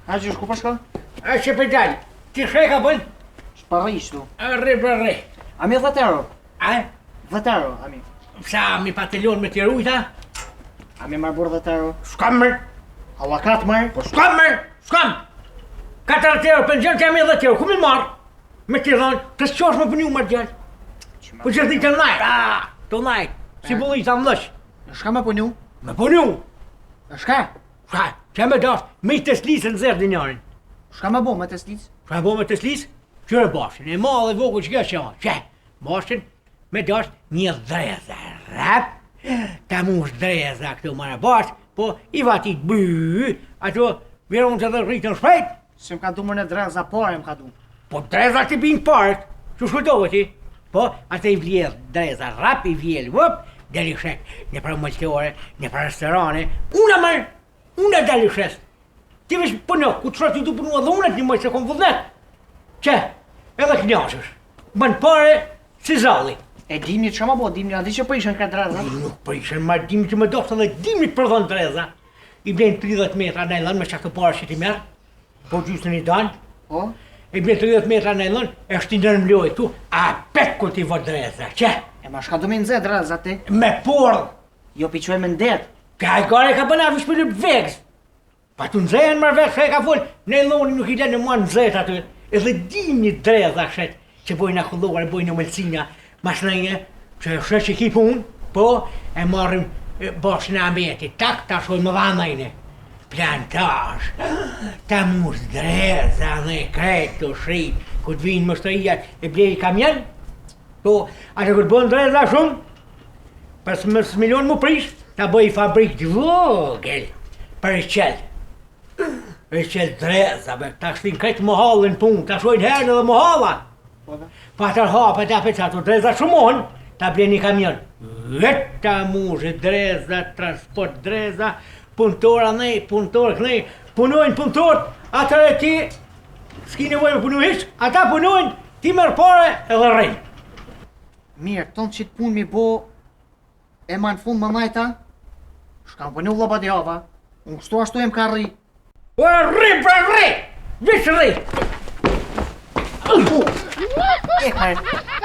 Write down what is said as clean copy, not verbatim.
A gjysh, ku përshka? A që për dalë, ti shre ka bën? Shparishtu. Arre bërre. A mi 10 euro? A? 10 euro, a mi. Sa mi pateljon me të rujta? A mi marrë burë 10 euro? Shkam mërë. Allah katë marrë? Po shkam mërë, shkam. 4 euro për në gjënë kam e 10 euro, ku mi marrë? Me të dhënë, të s'qosh me pënju marrë gjënë. Po që të najtë, të najtë. Si bulli të ndësh. Shka me punju? Me punju. Shka? Shka, që me dasht, me i Teslisë në zërë dinjarin. Shka me bo me Teslisë? Shka me bo me Teslisë? Qyre bashin, e ma dhe vogu që që që bashin, me dasht një dreza, rap, ta mush dreza këtu mara basht, po i vatit bëj, ato viron që dhe rritën shpejt. Se më ka du mërë në dreza pare më ka du. Po dreza ti binë parët, që shkulltohë ti? Po, atë i vjedh dreza, rap i vjedh, vëp, deli shek, në pra mëlltore, në pra restorane, una mërë, una deli shes. Ti vesh puno, ku të shrat tu punua dhe unet një mëjë se kom vullnet. Që, edhe knjashësh, bën pare si zalli. E dimni që ma bo, dimni, a di që përishën ka dreza? Nuk përishën, ma dimni që më doftë dhe dimni të përdhën dreza. I blenë 30 metra najlon me qakë pare që ti merë, po gjusën i danë. Po? I blenë 30 metra najlon, e është i nërmlojë tu, a pek kur ti vë dreza, që? E ma shka du me nëzë dreza ti? Me porë. Jo piquaj me ndet. Ka i kare ka bëna vish për një vegës. Pa të nëzëhen marrë vegës, ka e ka full, najloni nuk i dhe në mua nëzët aty. Edhe dimni dreza shet, që bojnë akulluar, bojnë mëlsina, masnëjnë, që shet që ki punë, po, e marrim bashkë në ameti, tak, ta shojnë më dhanajnë. Plantash, ta mush dreza dhe kretë të shrit, ku të vinë mështërijat e blej kamjen, po, atë këtë bënë dreza shumë, pas mës milion më prish, ta bëj fabrik të vogël, për e qelë. E qelë drezave, ta shtin kretë mohallën punë, ta shojnë herën edhe mohalla. Pa të hapet apet që ato dreza shumon, ta blej një kamjen. Veta mushë, dreza, transport dreza, punëtora nej, punëtorë kënej, punojnë punëtorët, atër e ti, s'ki nevoj me punu hiç, ata punojnë, ti merë pare edhe rrinë. Mirë, tonë që të punë mi bo, e ma në fund më najta, shka më përnu vloba djava, unë kështu ashtu e më ka rri. Po e rri, për rri, vishë rri. E kërë.